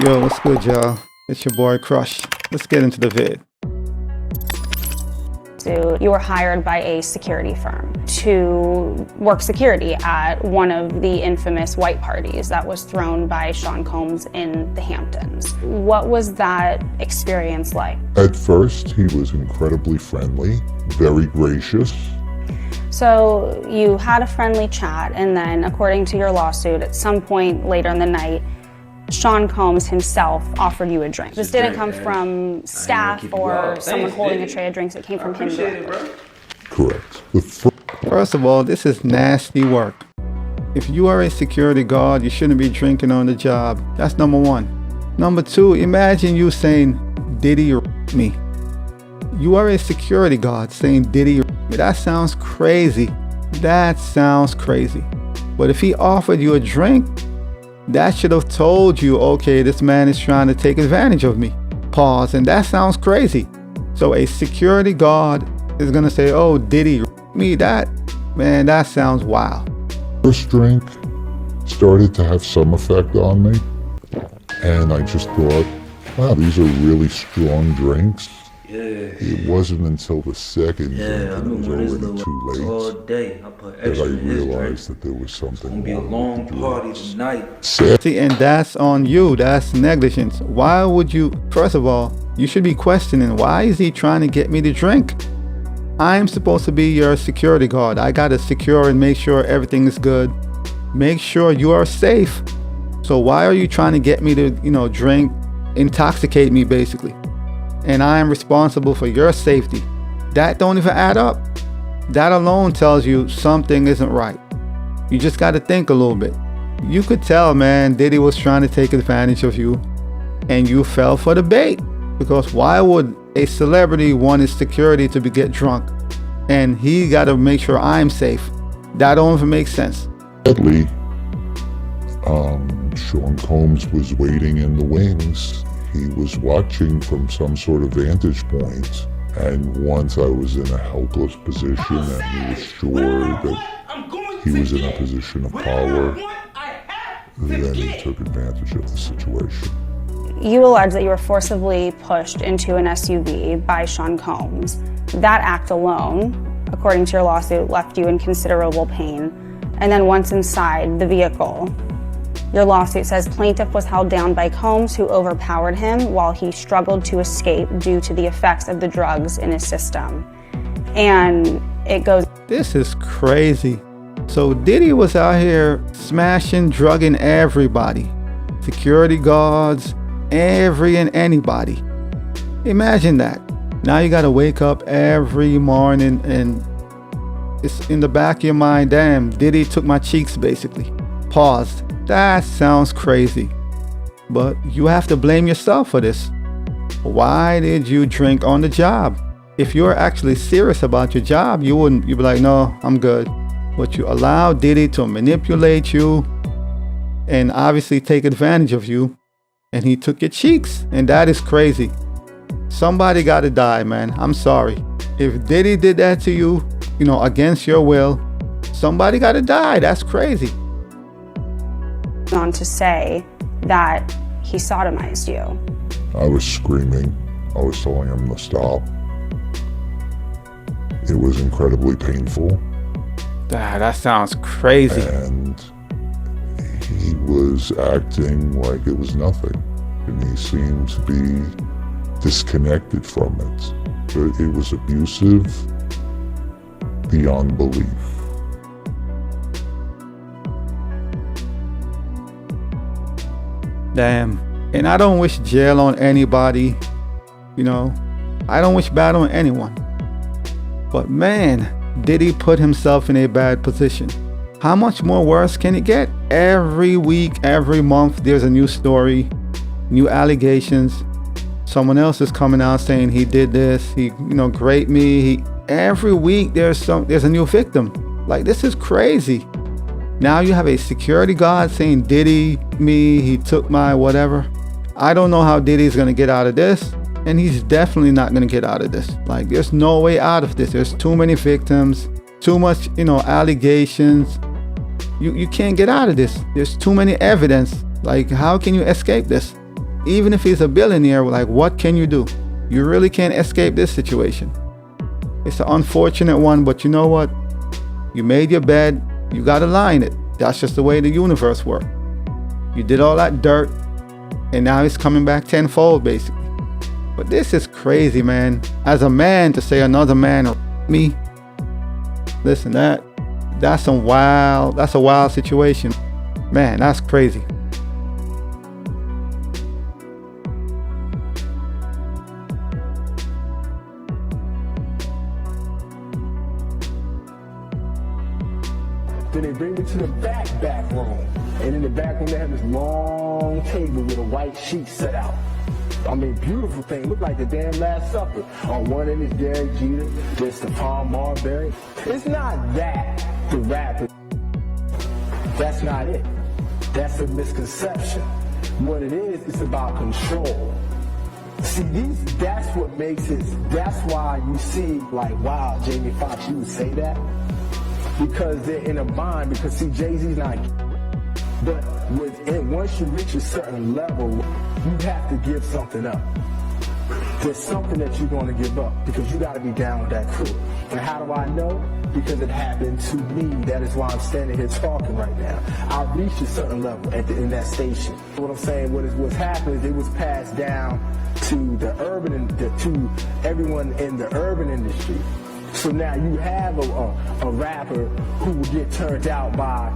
Yo, what's good, y'all? It's your boy Crush. Let's get into the vid. So you were hired by a security firm to work security at one of the infamous white parties that was thrown by Sean Combs in the Hamptons. What was that experience like? At first, he was incredibly friendly, very gracious. So you had a friendly chat, and then, according to your lawsuit, at some point later in the night, Sean Combs himself offered you a drink. This didn't come from staff or someone holding a tray of drinks. It came from him directly. Correct. First of all, this is nasty work. If you are a security guard, you shouldn't be drinking on the job. That's number one. Number two, imagine you saying, Diddy me. You are a security guard saying Diddy me. That sounds crazy. That sounds crazy. But if he offered you a drink, that should have told you, okay, this man is trying to take advantage of me. Pause. And that sounds crazy. So a security guard is going to say, oh, Diddy me. That sounds wild. First drink started to have some effect on me. And I just thought, wow, these are really strong drinks. Yeah. It wasn't until the second drink, and it was already too late, all day. I put that I extra in his drink. realized that there was something It's gonna be a wrong long with the party drinks. tonight. See, and that's on you. That's negligence. Why would you, first of all, you should be questioning, why is he trying to get me to drink? I'm supposed to be your security guard. I got to secure and make sure everything is good. Make sure you are safe. So why are you trying to get me to, drink, intoxicate me basically? And I am responsible for your safety. That don't even add up. That alone tells you something isn't right. You just got to think a little bit. You could tell, man, Diddy was trying to take advantage of you and you fell for the bait. Because why would a celebrity want his security to get drunk and he got to make sure I'm safe? That don't even make sense. Sadly, Sean Combs was waiting in the wings. He was watching from some sort of vantage point. And once I was in a helpless position and he was sure that he was in a position of power, then he took advantage of the situation. You allege that you were forcibly pushed into an SUV by Sean Combs. That act alone, according to your lawsuit, left you in considerable pain. And then once inside the vehicle, your lawsuit says plaintiff was held down by Combs, who overpowered him while he struggled to escape due to the effects of the drugs in his system. And it goes... This is crazy. So Diddy was out here smashing, drugging everybody. Security guards, every and anybody. Imagine that. Now you got to wake up every morning and it's in the back of your mind, damn, Diddy took my cheeks basically. Paused. That sounds crazy. But you have to blame yourself for this. Why did you drink on the job? If you're actually serious about your job, you'd be like, no, I'm good. But you allow Diddy to manipulate you and obviously take advantage of you. And he took your cheeks. And that is crazy. Somebody got to die, man. I'm sorry. If Diddy did that to you, against your will, somebody got to die. That's crazy. On to say that he sodomized you. I was screaming. I was telling him to stop. It was incredibly painful. That sounds crazy. And he was acting like it was nothing. And he seemed to be disconnected from it. But it was abusive beyond belief. Damn. And I don't wish jail on anybody. I don't wish bad on anyone. But man, Diddy put himself in a bad position. How much more worse can it get? Every week, every month, there's a new story, new allegations. Someone else is coming out saying he did this, he, raped me. Every week there's a new victim. Like, this is crazy. Now you have a security guard saying Diddy me, he took my whatever. I don't know how Diddy's gonna get out of this, and he's definitely not gonna get out of this. Like, there's no way out of this. There's too many victims, too much, allegations. You can't get out of this. There's too many evidence. Like, how can you escape this? even if he's a billionaire, like, what can you do? You really can't escape this situation. It's an unfortunate one, but you know what? You made your bed, you gotta lie in it. That's just the way the universe works. You did all that dirt, and now it's coming back tenfold, basically. But this is crazy, man. As a man, to say another man, me, listen, that's a wild situation. Man, that's crazy. Then they bring me to the back room. And in the back room, they have this long table with a white sheet set out. I mean, beautiful thing. Look like the damn Last Supper. On one end is Derek Jeter, there's Stephon Marbury. It's not that the rapper. That's not it. That's a misconception. What it is, it's about control. See, that's what makes it, that's why you see, like, wow, Jamie Foxx, you would say that? Because they're in a bind, because see, Jay-Z's not, but once you reach a certain level, you have to give something up. There's something that you're going to give up, because you got to be down with that crew. And how do I know? Because it happened to me. That is why I'm standing here talking right now. I reached a certain level in that station. What I'm saying, what's happened is it was passed down to to everyone in the urban industry. So now you have a rapper who will get turned out by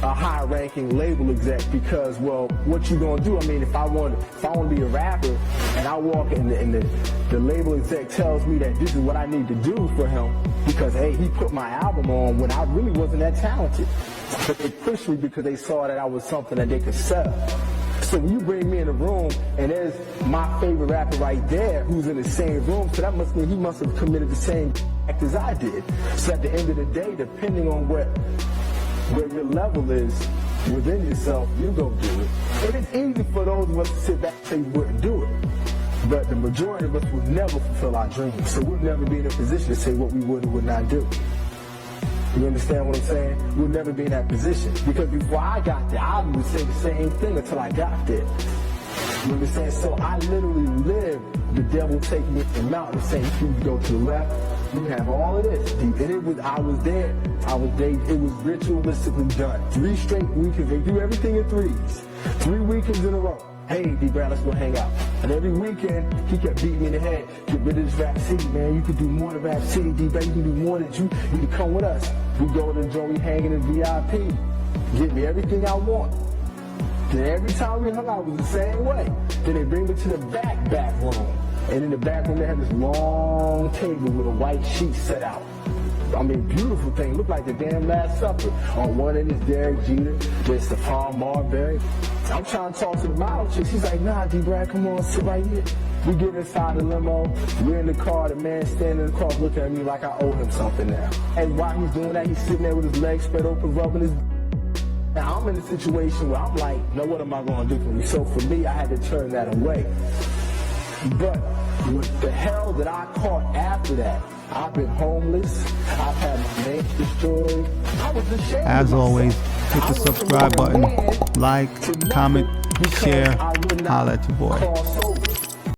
a high-ranking label exec because, well, what you gonna do? I mean, if I want to be a rapper and I walk in the label exec tells me that this is what I need to do for him because, hey, he put my album on when I really wasn't that talented. But they pushed me because they saw that I was something that they could sell. So when you bring me in a room and there's my favorite rapper right there who's in the same room, so that must mean he must have committed the same act as I did. So at the end of the day, depending on where your level is within yourself, you go do it. And it's easy for those of us to sit back and say we wouldn't do it. But the majority of us would never fulfill our dreams. So we'll never be in a position to say what we would and would not do. You understand what I'm saying? We'll never be in that position. Because before I got there, I would say the same thing until I got there. You understand? So I literally lived the devil taking me to the mountain saying, you go to the left, you have all of this. And I was there. It was ritualistically done. 3 straight weekends. They do everything in 3s. 3 weekends in a row. Hey, D-Brown, let's go hang out. And every weekend, he kept beating me in the head. Get rid of this Rap City, man. You can do more than Rap City, D-Brown. You can do more than you need to come with us. We go to the joint, we hanging in VIP. Give me everything I want. Then every time we hung out, it was the same way. Then they bring me to the back room. And in the back room, they have this long table with a white sheet set out. I mean, beautiful thing. Looked like the damn Last Supper. On one end is Derek Jeter, there's Stephon Marbury. I'm trying to talk to the model chick. She's like, nah, D-Brad, come on, sit right here. We get inside the limo. We're in the car. The man standing in the car looking at me like I owe him something now. And while he's doing that, he's sitting there with his legs spread open, rubbing his... Now, I'm in a situation where I'm like, no, what am I going to do for me? So for me, I had to turn that away. But what the hell that I caught after that? I've been homeless. I've had my name destroyed. I was ashamed. As always, hit the subscribe button, like, comment, share, holla at your boy.